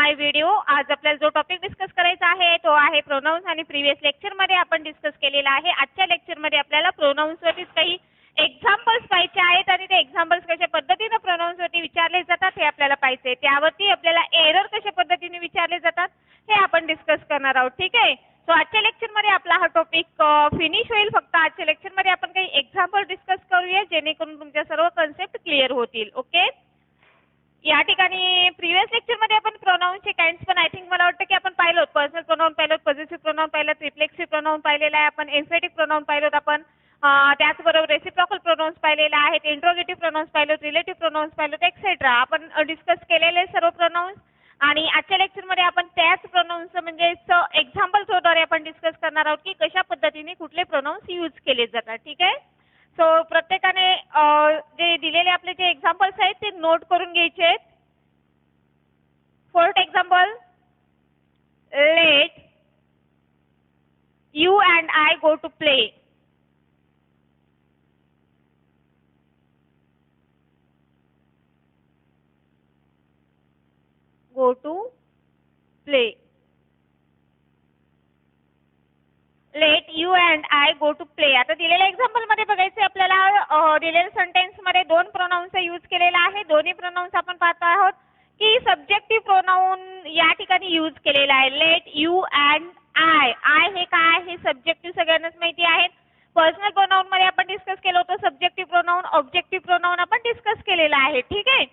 माय video. आज आपल्याला जो टॉपिक डिस्कस करायचा आहे तो आहे प्रोनाउन्स आणि प्रीवियस लेक्चरमध्ये आपण डिस्कस केलेला आहे. आजच्या लेक्चरमध्ये आपल्याला प्रोनाउन्सवरती काही एक्झाम्पल्स पाहायचे आहेत आणि ते एक्झाम्पल्स कशा पद्धतीने प्रोनाउन्सवरती विचारले जातात हे आपल्याला पाहायचे. त्यावरती आपल्याला एरर कशा पद्धतीने विचारले जातात हे आपण डिस्कस करणार आहोत. ठीक आहे. सो आजच्या लेक्चरमध्ये आपला हा टॉपिक फिनिश होईल. फक्त आजच्या लेक्चरमध्ये आपण काही एक्झाम्पल डिस्कस करूया जेणेकरून तुमच्या सर्व कन्सेप्ट क्लिअर होतील. ओके. या ठिकाणी प्रीवियस लेक्चरमध्ये आपण प्रोनाउन्सचे काइंड्स पण आय थिंक मला वाटतं की आपण पाहिलो. पर्सनल प्रोनाउन पाहिलो, पॉझिटिव्ह प्रोनाउन पाहिलं, रिफ्लेक्सिव्ह प्रोनाउन पाहिलेला आहे आपण, एम्फेटिक प्रोनाउन पाहिलोत आपण, त्याचबरोबर रेसिप्रोकल प्रोनाउन्स पाहिलेले आहेत, इंट्रोगेटिव्ह प्रोनाउन्स पाहिलोत, रिलेटिव्ह प्रोनाउन्स पाहिलोत एक्सेट्रा. आपण डिस्कस केलेले सर्व प्रोनाउन्स आणि आजच्या लेक्चरमध्ये आपण त्याच प्रोनाउन्स म्हणजे एक्झाम्पल्सद्वारे आपण डिस्कस करणार आहोत की कशा पद्धतीने कुठले प्रोनाउन्स यूज केले जातात. ठीक आहे. सो प्रत्येकाने जे दिलेले आपले जे एक्झाम्पल्स आहेत ते नोट करून घ्यायचे आहेत. First example, let you and I go to play. Go to play. Let you and I go to play. आता दिलेल्या एक्झाम्पल मध्ये बघायचे आपल्याला दिलेल्या सेंटेन्स मध्ये दोन प्रोनाउन्सचा यूज केलेला आहे. दोन्ही प्रोनाउन्स आपण पाहत आहोत की सब्जेक्टिव्ह प्रोनाउन या ठिकाणी यूज केलेला आहे. Late you and I. I हे काय आहे? सब्जेक्टिव्ह सगळ्यांनाच माहिती आहे. पर्सनल प्रोनाउन मध्ये आपण डिस्कस केलं होतं सब्जेक्टिव्ह प्रोनाउन, ऑब्जेक्टिव्ह प्रोनाउन आपण डिस्कस केलेला आहे. ठीक आहे.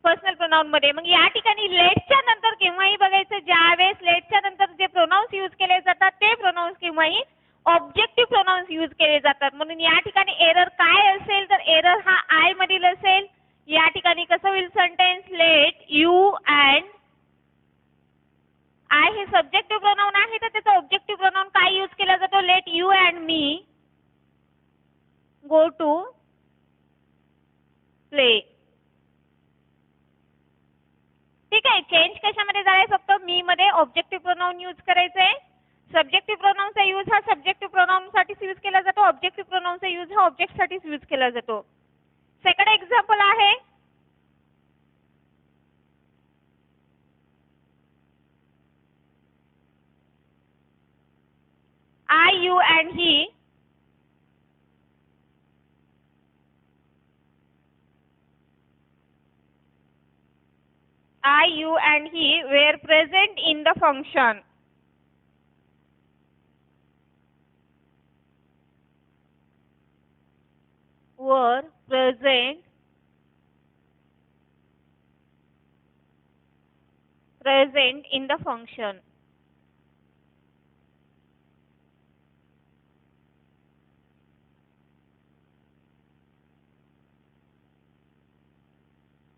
पर्सनल प्रोनाउन मध्ये मग या ठिकाणी लेटच्या नंतर केव्हाही बघायचं ज्यावेळेस लेटच्या नंतर जे प्रोनाउन्स यूज केले जातात ते प्रोनाउन्स केव्हाही ऑब्जेक्टिव्ह प्रोनाउन्स यूज केले जातात. म्हणून या ठिकाणी एरर काय असेल तर एरर हा आय मधील असेल. या ठिकाणी कसं होईल sentence, let you and I हे सब्जेक्टिव्ह प्रोनाउन आहे तर त्याचा ऑब्जेक्टिव्ह प्रोनाउन काय यूज केला जातो? Let you and me go to play. ठीक आहे. चेंज कशामध्ये झालाय? फक्त मी मध्ये ऑब्जेक्टिव्ह प्रोनाउन यूज करायचंय. सब्जेक्टिव्ह प्रोनाउनचा यूज हा सब्जेक्टिव्ह प्रोनाउन साठीच यूज केला जातो. ऑब्जेक्टिव्ह प्रोनाउनचा यूज हा ऑब्जेक्ट साठीच यूज केला जातो. सेकंड एक्झाम्पल आहे I you and he were present in the function. Were present in the function.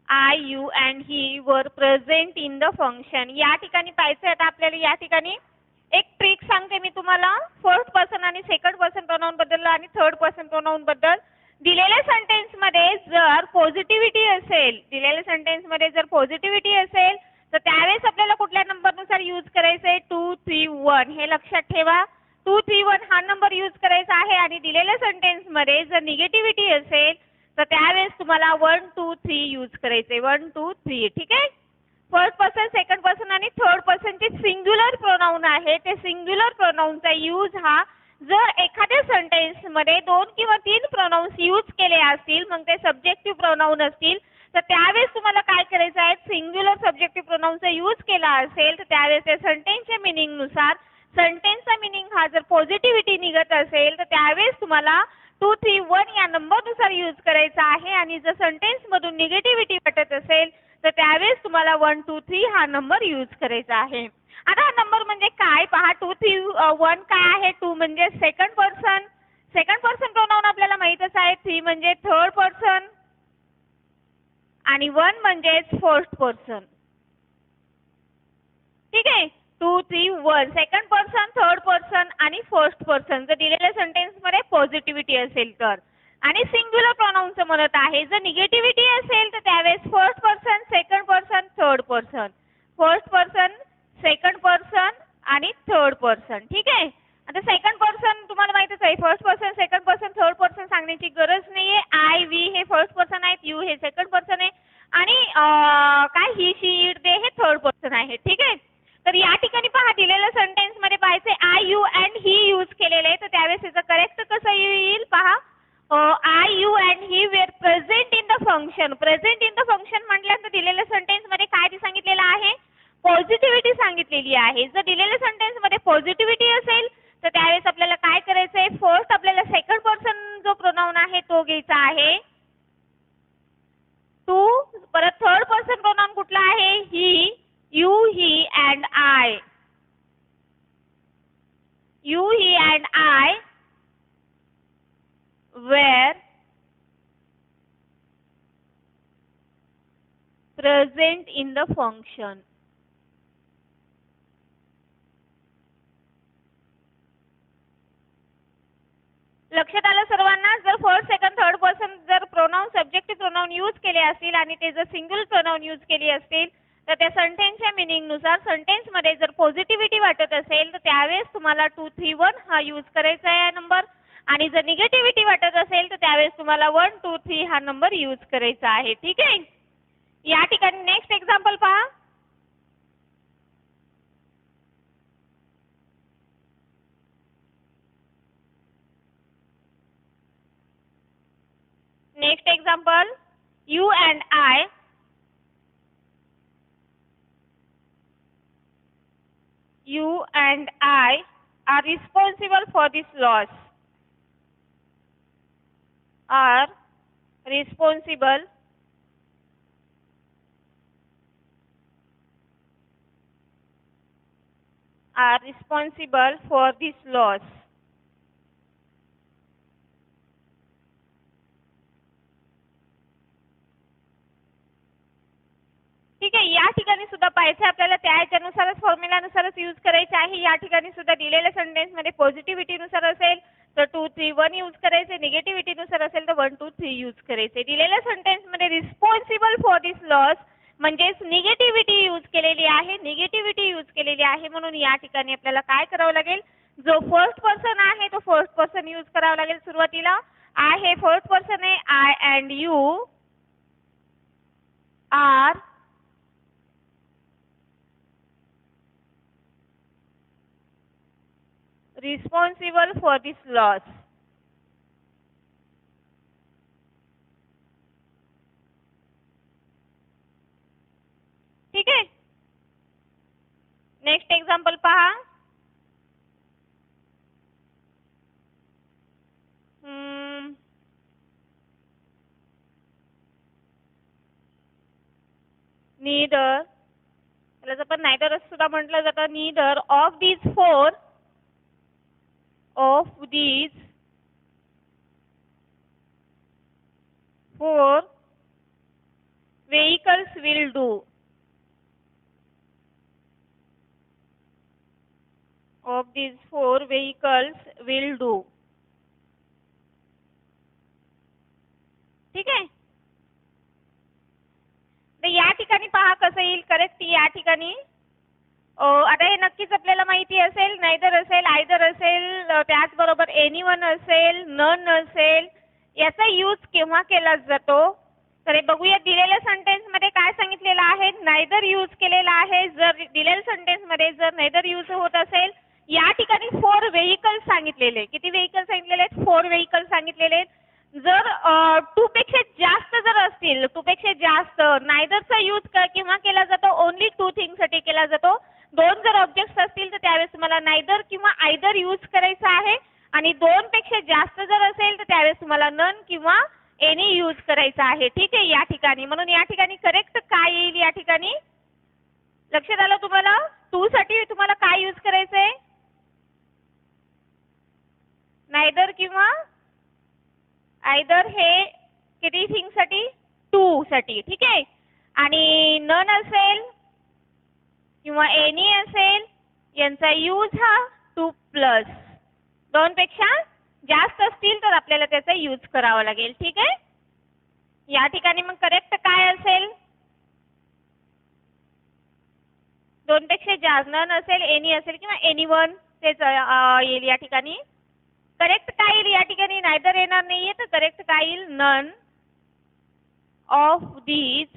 I, you and he were present in the function. या ठिकाणी पाहायचं आता आपल्याला या ठिकाणी एक ट्रिक सांगते मी तुम्हाला. फर्स्ट पर्सन आणि सेकंड पर्सन प्रोनाउन बद्दल आणि थर्ड पर्सन प्रोनाउन बद्दल. दिलेल्या सेंटेन्स मध्ये जर पॉझिटिव्हिटी असेल, दिलेल्या सेंटेन्स मध्ये जर पॉझिटिव्हिटी असेल तर त्यावेळेस आपल्याला कुठल्या नंबरनुसार यूज करायचंय? 2, 3, 1 हे लक्षात ठेवा. 2, 3, 1 हा नंबर यूज करायचा आहे. आणि दिलेल्या सेंटेन्स मध्ये जर निगेटिव्हिटी असेल तर त्यावेळेस तुम्हाला 1, 2, 3 यूज करायचे. 1, 2, 3. ठीक आहे. फर्स्ट पर्सन, सेकंड पर्सन आणि थर्ड पर्सनचे सिंग्युलर प्रोनाउन आहे. ते सिंग्युलर प्रोनाउनचा यूज हा जर एखाद्या सेंटेन्स मध्ये 2 किंवा 3 प्रोनाउन्स यूज केले असतील मग ते सब्जेक्टिव्ह प्रोनाउन असतील तर त्यावेळेस तुम्हाला काय करायचं आहे? सिंग्युलर सब्जेक्टिव्ह प्रोनाउनचा यूज केला असेल तर त्यावेळेस त्या सेंटेन्सच्या मीनिंग नुसार सेंटेन्सचा मीनिंग हा जर पॉझिटिव्हिटी निघत असेल तर त्यावेळेस तुम्हाला 2, 3, 1 या नंबरनुसार यूज करायचा आहे. आणि जर सेंटेन्स मधून निगेटिव्हिटी वाटत असेल तर त्यावेळेस तुम्हाला 1, 2, 3 हा नंबर यूज करायचा आहे. आता हा नंबर म्हणजे काय पहा. 2, 3, 1 काय आहे? 2 म्हणजे second person. Second person pronoun आपल्याला माहितच आहे. 3 म्हणजे थर्ड पर्सन आणि 1 म्हणजे फर्स्ट पर्सन. ठीक आहे. 2, 3, 1 सेकंड पर्सन, थर्ड पर्सन आणि फर्स्ट पर्सन जर दिलेल्या सेंटेन्स मध्ये पॉझिटिव्हिटी असेल तर. आणि सिंग्युलर प्रोनाउनचं म्हणत आहे जर निगेटिव्हिटी असेल तर त्यावेळेस first person, second person, third person. First person, second person आणि थर्ड पर्सन. ठीक आहे. आता सेकंड पर्सन तुम्हाला माहितच आहे. First person, second person, third person सांगण्याची गरज नाहीये. आय, वी हे फर्स्ट पर्सन आहेत, यू हे सेकंड पर्सन आहे आणि काय ही शी इट दे हे थर्ड पर्सन आहे. ठीक आहे. तर या ठिकाणी पहा दिलेल्या सेंटेन्स मध्ये पाहायचे I you and he use केलेले आहे. तर त्यावेळेस याचं करेक्ट कसं येईल पहा. I you and he were present in the function. Present in the function म्हटल्यानंतर दिलेल्या सेंटेन्स मध्ये काय सांगितलेलं आहे, पॉझिटिव्हिटी सांगितलेली आहे. जर दिलेल्या सेंटेन्स मध्ये पॉझिटिव्हिटी असेल तर त्यावेळेस आपल्याला काय करायचं आहे, फर्स्ट आपल्याला सेकंड पर्सन जो प्रोनाउन आहे तो घ्यायचा आहे टू. परत थर्ड पर्सन प्रोनाउन कुठला आहे, he, you, he and I. You, he and I were present in the function. लक्षात आलं सर्वांना. जर फर्स्ट सेकंड थर्ड पर्सन जर प्रोनाउन सब्जेक्टिव्ह प्रोनाउन यूज केले असतील आणि ते जर सिंगल प्रोनाउन यूज केली असतील तर त्या सेंटेन्सच्या मीनिंग नुसार सेंटेन्स मध्ये जर पॉझिटिव्हिटी वाटत असेल तर त्यावेळेस तुम्हाला 2 3 1 हा यूज करायचा आहे नंबर. आणि जर निगेटिव्हिटी वाटत असेल तर त्यावेळेस तुम्हाला 1 2 3 हा नंबर यूज करायचा आहे. ठीक आहे. या ठिकाणी नेक्स्ट एक्झाम्पल पहा. Next example, you and I are responsible for this loss. Are responsible for this loss. ठीक आहे. या ठिकाणी सुद्धा पाहिजे आपल्याला त्याच्यानुसारच फॉर्म्युलानुसारच यूज करायचे आहे. या ठिकाणी सुद्धा दिलेल्या सेंटेन्स मध्ये पॉझिटिव्हिटी नुसार असेल तर 2 3 1 यूज करायचे, निगेटिव्हिटी नुसार असेल तर 1 2 3 यूज करायचे. दिलेल्या सेंटेन्स मध्ये रिस्पॉन्सिबल फॉर दिस लॉस म्हणजेच निगेटिव्हिटी यूज केलेली आहे. निगेटिव्हिटी यूज केलेली आहे म्हणून या ठिकाणी आपल्याला काय करावं लागेल, जो फर्स्ट पर्सन आहे तो फर्स्ट पर्सन यूज करावा लागेल. सुरुवातीला आय हे फर्स्ट पर्सन आहे. I and you are responsible for this loss. ठीक आहे. नेक्स्ट एक्झाम्पल पहा. नीदर, त्याला पण नायदर सुद्धा म्हटलं जातं. Neither of these four vehicles will do. Of these 4 vehicles will do. ठीक आहे. तर या ठिकाणी पहा कसं येईल करेक्ट. या ठिकाणी आता हे नक्कीच आपल्याला माहिती असेल, नायदर असेल, आयदर असेल, त्याचबरोबर एनीवन असेल, नन असेल. याचा यूज केव्हा केला जातो तर हे बघूया. दिलेल्या सेंटेन्स मध्ये काय सांगितलेलं आहे, नायदर यूज केलेला आहे. जर दिलेल्या सेंटेन्स मध्ये जर नायदर यूज होत असेल, या ठिकाणी 4 व्हेइकल्स सांगितलेले. किती व्हेइकल्स सांगितलेले आहेत, 4 व्हेइकल्स सांगितलेले आहेत. जर 2 पेक्षा जास्त जर असतील, 2 पेक्षा जास्त, नायदरचा यूज केव्हा केला जातो, ओन्ली 2 थिंग्स साठी केला जातो. 2 जर ऑब्जेक्ट्स असतील तर त्यावेळेस तुम्हाला नायदर किंवा आयदर यूज करायचा आहे. आणि 2 पेक्षा जास्त जर असेल तर त्यावेळेस तुम्हाला नन किंवा एनी यूज करायचा आहे. ठीक आहे. या ठिकाणी म्हणून या ठिकाणी करेक्ट काय येईल, या ठिकाणी लक्षात आलं तुम्हाला. 2 साठी तुम्हाला काय यूज करायचंय, नायदर किंवा आयदर. हे किती थिंग साठी, 2 साठी. ठीक आहे. आणि नन असेल किंवा एनी असेल यांचा यूज हा 2 प्लस. 2 पेक्षा जास्त असतील तर आपल्याला त्याचा यूज करावा लागेल. ठीक आहे. या ठिकाणी मग करेक्ट काय असेल, 2 पेक्षा जास्त, नन असेल, एनी असेल किंवा एनीवन तेच येईल. या ठिकाणी करेक्ट काय येईल, या ठिकाणी नायदर येणार नाहीये तर करेक्ट काय येईल, none of these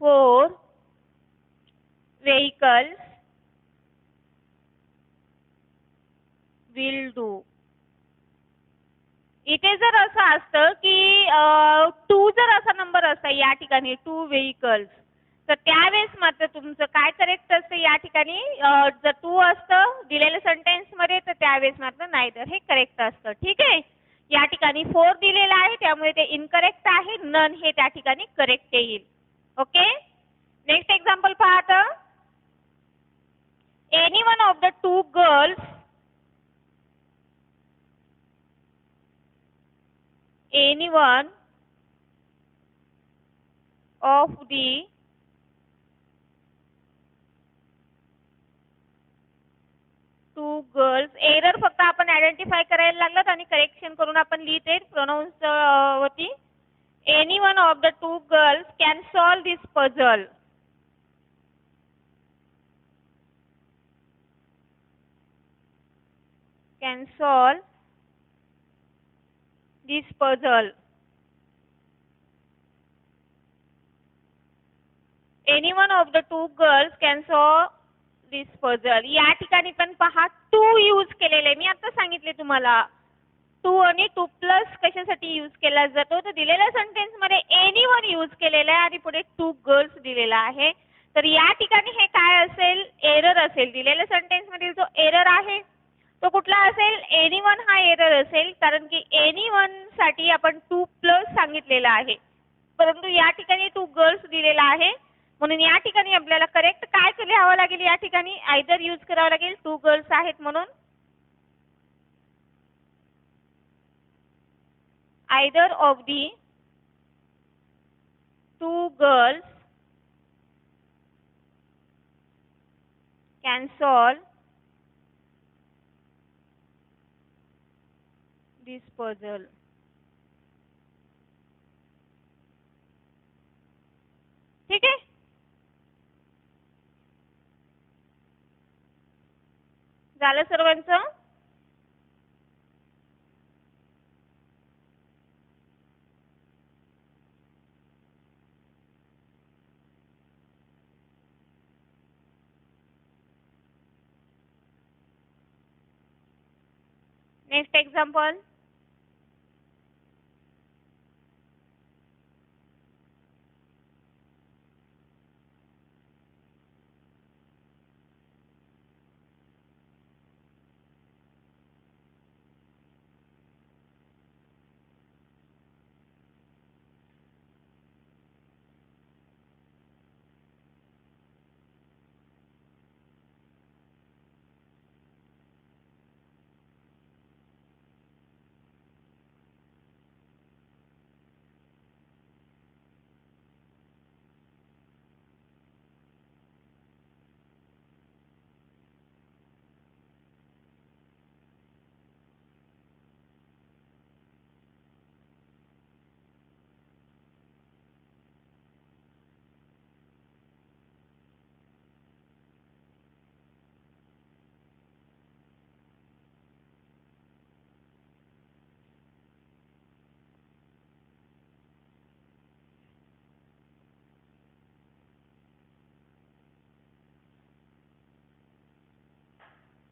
4 vehicles will do. इथे जर असं असतं की 2 जर असा नंबर असता या ठिकाणी 2 व्हेइकल्स, तर त्यावेळेस मात्र तुमचं काय करेक्ट असतं या ठिकाणी? जर 2 असतं दिलेल्या सेंटेन्स मध्ये तर त्यावेळेस मात्र नाहीतर हे करेक्ट असतं. ठीक आहे. या ठिकाणी 4 दिलेला आहे त्यामुळे ते इनकरेक्ट आहे. नन हे त्या ठिकाणी करेक्ट येईल. ओके. नेक्स्ट एक्झाम्पल पहा आता. Any one of the 2 girls any one of the 2 girls. Error फक्त आपण आयडेंटिफाय करायला लागलात आणि करेक्शन करून आपण लिहिते प्रोनाउन्स वरती. Any one of the 2 girls can solve this puzzle. Can solve this puzzle. Any one of the 2 girls can solve this puzzle. या ठिकाणी पण पहा 2 यूज केलेले. मी आता सांगितले तुम्हाला 2 आणि 2 प्लस कशासाठी यूज केला जातो तर दिलेल्या सेंटेन्स मध्ये एनी वन यूज केलेला आहे आणि पुढे 2 गर्ल्स दिलेला आहे. तर या ठिकाणी हे काय असेल? एरर असेल. दिलेल्या सेंटेन्स मध्ये जो एरर आहे तो कुठला असेल? एनी वन हा एरर असेल, कारण की एनी वन साठी आपण 2 प्लस सांगितलेला आहे, परंतु या ठिकाणी 2 गर्ल्स दिलेला आहे. म्हणून या ठिकाणी आपल्याला करेक्ट काय लिहावं लागेल? या ठिकाणी आयदर यूज करावं लागेल 2 गर्ल्स आहेत म्हणून. either of the 2 girls can solve this puzzle. ठीक आहे. झालं सर्वांचं? Next example.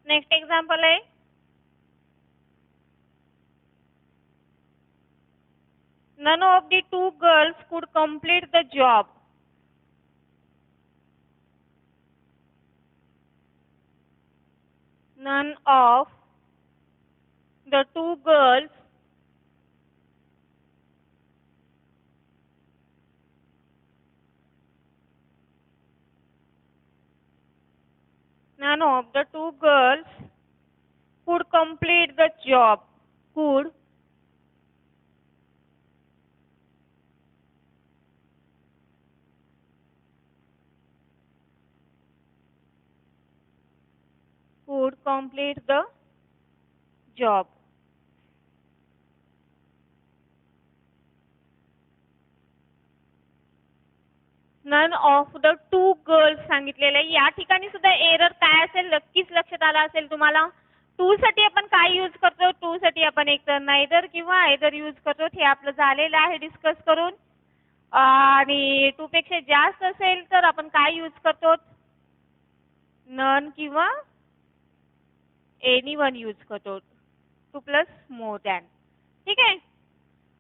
नेक्स्ट एक्झाम्पल आहे. None of the 2 girls could complete the job. None of the 2 girls could complete the job. Could complete the job. None of the 2 girls सांगितलेलं आहे. या ठिकाणी सुद्धा एरर काय असेल नक्कीच लक्षात आला असेल तुम्हाला. 2 साठी आपण काय यूज करतो? 2 साठी आपण एक तर नाहीदर किंवा आयदर यूज करतो. हे आपलं झालेलं आहे डिस्कस करून. आणि 2 पेक्षा जास्त असेल तर आपण काय यूज करतो? नन किंवा एनीवन यूज करतो. 2 प्लस मोर दॅन. ठीक आहे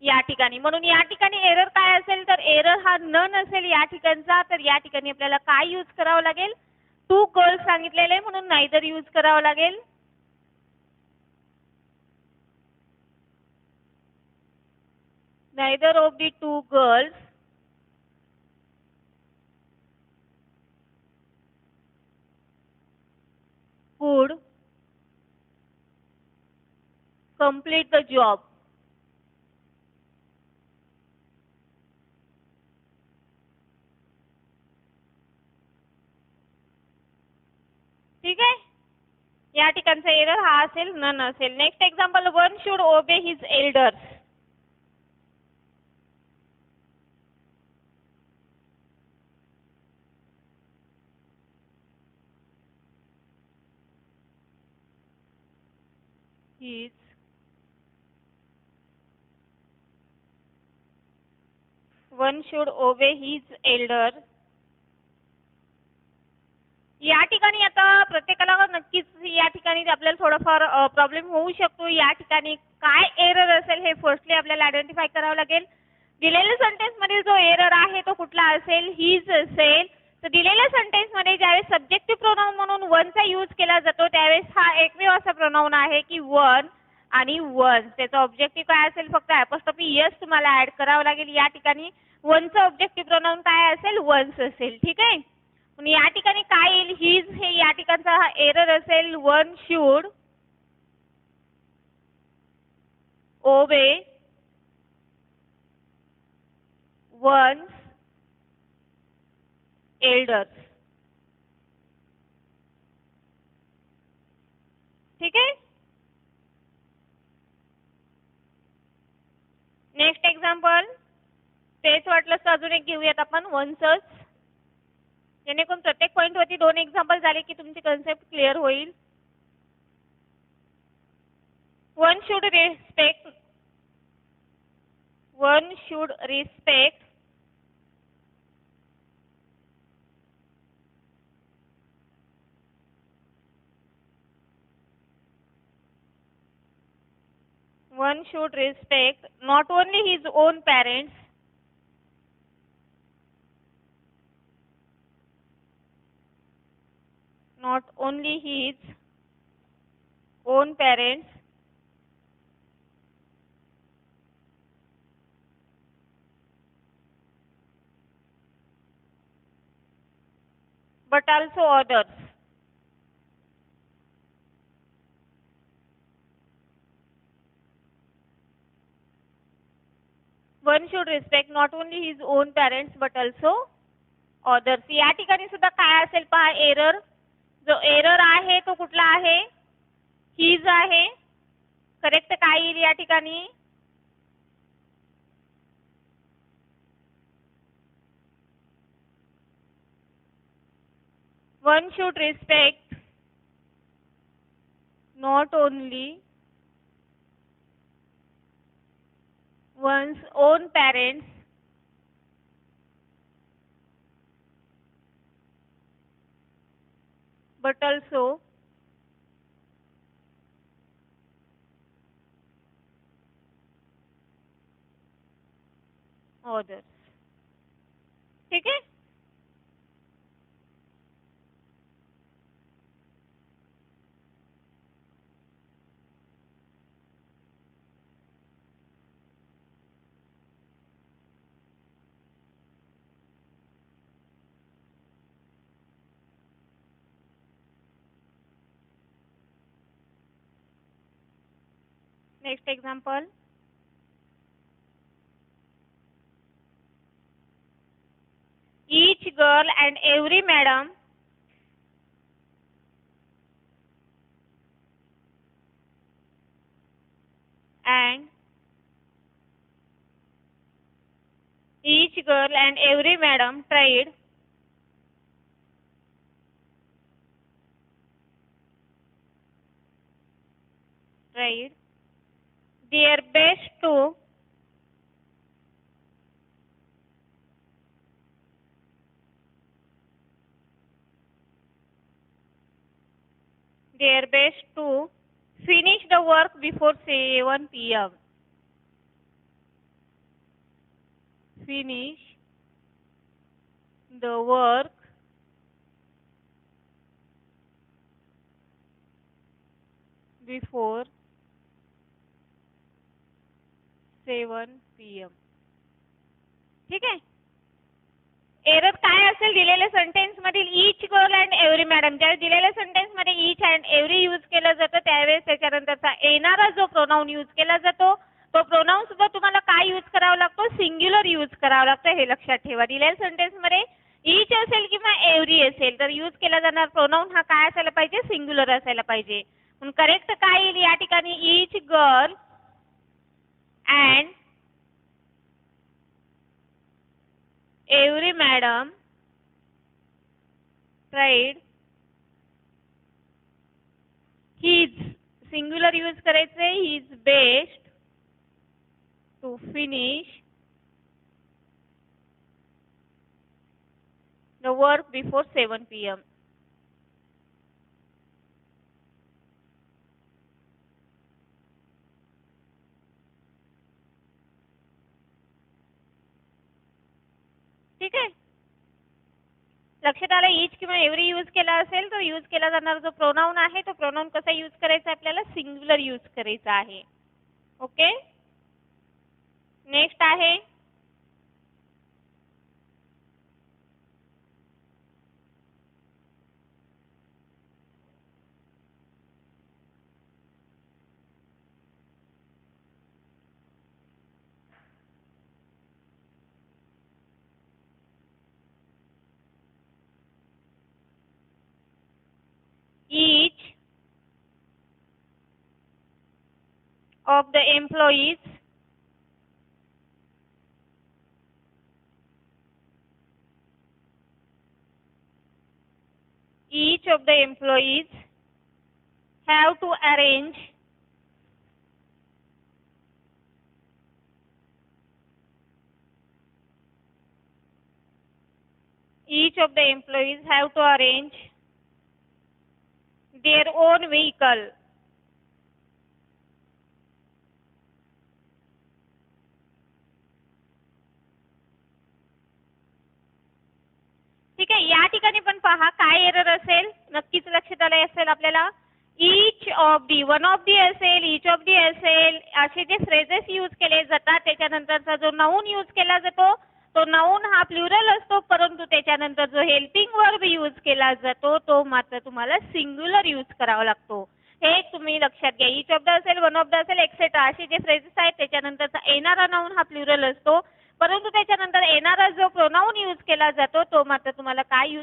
या ठिकाणी. म्हणून या ठिकाणी एरर काय असेल तर एरर हा नन असेल या ठिकाणचा. तर या ठिकाणी आपल्याला काय यूज करावं लागेल? 2 गर्ल्स सांगितलेले आहे म्हणून नाहीतर यूज करावं लागेल. neither of the 2 girls could complete the job. ठीक आहे या ठिकाणचा एरर हा असेल नन असेल. नेक्स्ट एक्झाम्पल, वन शुड ओबे his elders. His one should obey his elder. या ठिकाणी आता प्रत्येकाला नक्कीच या ठिकाणी आपल्याला थोडाफार प्रॉब्लेम होऊ शकतो. या ठिकाणी काय एरर असेल हे फर्स्टली आपल्याला आयडेंटिफाय करावं लागेल. दिलेल्या सेंटेन्स मध्ये जो एरर आहे तो कुठला असेल? हीज असेल. तर दिलेल्या सेंटेन्स मध्ये ज्यावेळेस सब्जेक्टिव्ह प्रोनाउन म्हणून वनचा यूज केला जातो त्यावेळेस हा एकमेव असा प्रोनाउन आहे की वन आणि वन्स. त्याचा ऑब्जेक्टिव्ह काय असेल? फक्त ॲपोस्ट्रोफी यस तुम्हाला ऍड करावं लागेल. या ठिकाणी वनचा ऑब्जेक्टिव्ह प्रोनाउन काय असेल? वन्स असेल. ठीक आहे या ठिकाणी काय येईल? हीज हे या ठिकाणचा हा एरर असेल. One should obey one's elders. ठीक आहे नेक्स्ट एक्झाम्पल तेच वाटलं तर अजून एक घेऊयात आपण वन्सच. जेणेकरून प्रत्येक पॉईंट वरती 2 एक्झाम्पल झाले की तुमची कन्सेप्ट क्लिअर होईल. One should respect one should respect not only his own parents but also others. One should respect not only his own parents but also others. या ठिकाणी सुद्धा काय असेल पहा एरर. जो एरर आहे तो कुठला आहे? हीज आहे. करेक्ट काय येईल या ठिकाणी? One should respect not only one's own parents but also others. ठीक है next example. Each girl and every madam and each girl and every madam tried their best to their best to finish the work before 7 p.m. Finish the work before 7 p.m. ठीक आहे. Error काय असेल दिलेल्या sentence मधील each girl and every madam. ज्या दिलेल्या sentence मध्ये each and every use केलं जातं त्यावेळेस त्याच्यानंतरचा येणारा जो प्रोनाउन यूज केला जातो तो प्रोनाउन सुद्धा तुम्हाला काय यूज करावा लागतो, सिंग्युलर यूज करावा लागतो. हे लक्षात ठेवा. दिलेल्या सेंटेन्स मध्ये ईच असेल किंवा एव्हरी असेल तर यूज केला जाणार प्रोनाउन हा काय असायला पाहिजे, सिंग्युलर असायला पाहिजे. म्हणून करेक्ट काय येईल या ठिकाणी, each girl and every madam tried his, singular use करायचे, his best to finish the work before 7 p.m. ठीक आहे. लक्षात आलं. ईच किंवा एव्हरी यूज केला असेल तर यूज केला जाणारा जो प्रोनाउन आहे तो प्रोनाउन कसा यूज करायचा, आपल्याला सिंग्युलर यूज करायचा आहे. ओके. नेक्स्ट आहे each of the employees have to arrange their own vehicle. ठीक आहे. या ठिकाणी पण पहा काय एरर असेल, नक्कीच लक्षात आले असेल आपल्याला. Each of the, one of the असेल, ईच ऑफ दी असेल, असे जे फ्रेजेस यूज केले जातात त्याच्यानंतरचा जो नाऊन यूज केला जातो तो नाऊन हा प्लुरल असतो, परंतु त्याच्यानंतर जो हेल्पिंग वर्ब यूज केला जातो तो मात्र तुम्हाला सिंग्युलर यूज करावा लागतो. हे तुम्ही लक्षात घ्या. ईच ऑफ द असेल, वन ऑफ द असेल, एक्सेट्रा असे जे फ्रेजेस आहेत त्याच्यानंतरचा येणारा नाऊन हा प्लुरल असतो, परंतु त्याच्यानंतर येणारा जो प्रोनाउन यूज केला जातो तो मात्र तुम्हाला काय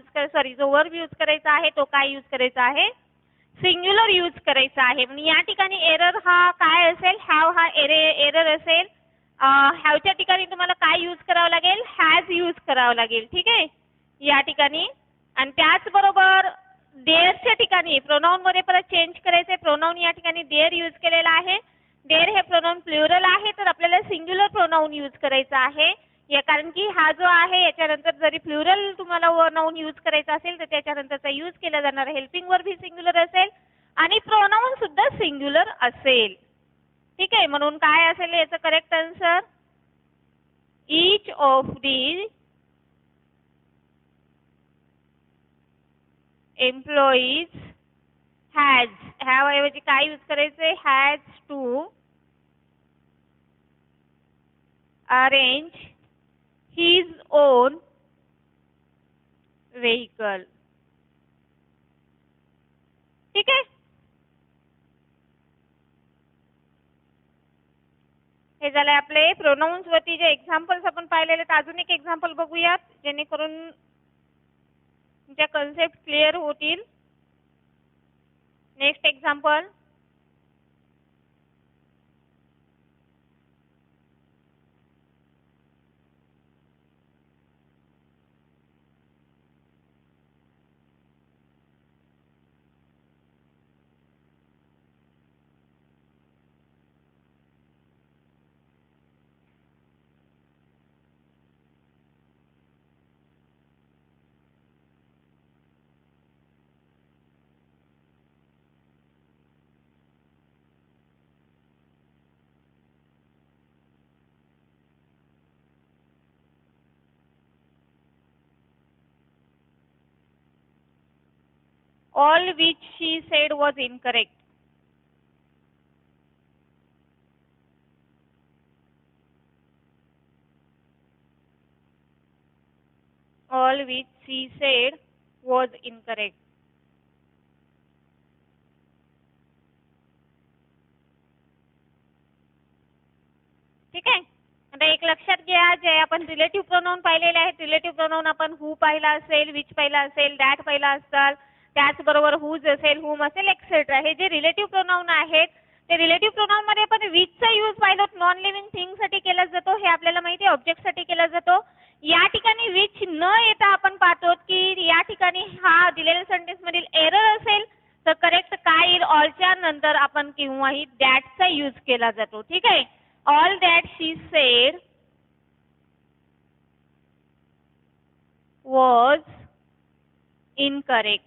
जो वर्ब यूज करायचा आहे तो काय यूज करायचा आहे, सिंग्युलर यूज करायचा आहे. म्हणजे या ठिकाणी एरर हा काय असेल, हॅव हा एरर असेल. हॅवच्या ठिकाणी तुम्हाला काय यूज करावं लागेल, हॅज यूज करावं लागेल. ठीक आहे या ठिकाणी. आणि त्याचबरोबर देअरच्या ठिकाणी प्रोनाउन मध्ये परत चेंज करायचे. प्रोनाउन या ठिकाणी देअर यूज केलेला आहे. देअर हे प्रोनाउन प्लुरल आहे तर आपल्याला सिंग्युलर प्रोनाउन यूज करायचा आहे. कारण की हा जो आहे याच्यानंतर जरी प्लुरल तुम्हाला नाउन यूज करायचा असेल तर त्याच्यानंतरचा यूज केला जाणारा हेल्पिंग वर्ब ही सिंग्युलर असेल आणि प्रोनाउन सुद्धा सिंग्युलर असेल. ठीक आहे. म्हणून काय असेल याचं correct answer, each of the employees has, have ऐवजी काय यूज करायचे, has to arrange his own vehicle. ठीक आहे. हे झाले आपले प्रोनाउन्स वरती जे एक्झाम्पल्स आपण पाहिलेले. अजून एक एक्झाम्पल बघूयात जेणेकरून तुमच्या कन्सेप्ट क्लिअर होतील. Next example, all which she said was incorrect. All which she said was incorrect. ठीक आहे. आता एक लक्षात घ्या, जे आपण रिलेटिव्ह प्रोनाउन पाहिलेले आहेत, रिलेटिव्ह प्रोनाउन आपण हू पाहिला असेल, विच पाहिला असेल, दॅट पाहिला असाल, त्याचबरोबर हुज असेल, हुम असेल, एक्सेट्रा. हे जे रिलेटिव्ह प्रोनाउन आहेत ते रिलेटिव्ह प्रोनाउन मध्ये आपण विचचा यूज पाहिलो नॉन लिव्हिंग थिंग साठी केला जातो, हे आपल्याला माहिती आहे, ऑब्जेक्ट साठी केला जातो. या ठिकाणी विच न येता आपण पाहतो की या ठिकाणी हा दिलेल्या सेंटेन्स मधील एरर असेल तर करेक्ट काय येईल, ऑलच्या नंतर आपण किंवाही दॅटचा यूज केला जातो. ठीक आहे. All that she said was incorrect.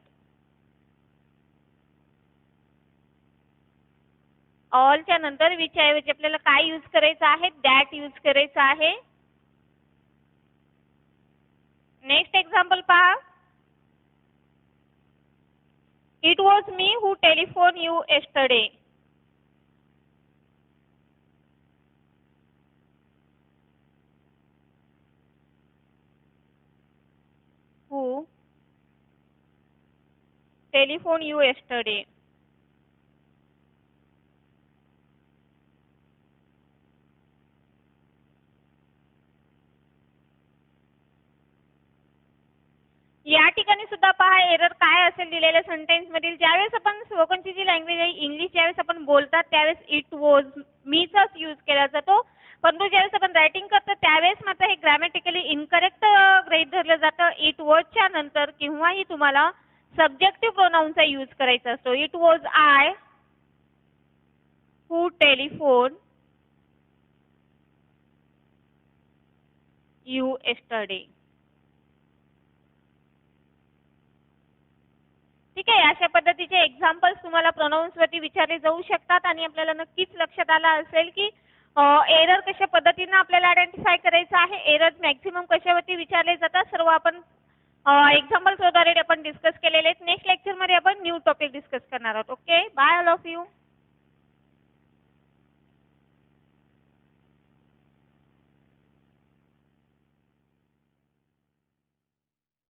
ऑलच्या नंतर विच ऐवजी आपल्याला काय यूज करायचं आहे, दॅट यूज करायचं आहे. नेक्स्ट एक्झाम्पल पहा. It was me who telephone you yesterday. Who telephone you yesterday. या ठिकाणी सुद्धा पहा एरर काय असेल दिलेल्या सेंटेन्स मधील. ज्यावेळेस आपण स्पोकनची जी लँग्वेज आहे इंग्लिश ज्यावेळेस आपण बोलतात त्यावेळेस इट वॉज मीचाच यूज केला जातो, परंतु ज्यावेळेस आपण रायटिंग करतो त्यावेळेस मात्र हे ग्रॅमॅटिकली इनकरेक्ट गृहीत धरलं जातं. इट वॉजच्या नंतर किंवाही तुम्हाला सब्जेक्टिव्ह प्रोनाउनचा यूज करायचा असतो. It was I who telephone you yesterday. ठीक आहे. अशा पद्धतीचे एक्झाम्पल्स तुम्हाला प्रोनाउन्स वरती विचारले जाऊ शकतात आणि आपल्याला नक्कीच लक्षात आलं असेल की एरर कशा पद्धतीने आपल्याला आयडेंटिफाय करायचं आहे, एरर मॅक्सिमम कशावरती विचारले जातात, सर्व आपण एक्झाम्पल्स वगैरे आपण डिस्कस केलेले आहेत. नेक्स्ट लेक्चरमध्ये आपण न्यू टॉपिक डिस्कस करणार आहोत. Okay, bye all of you.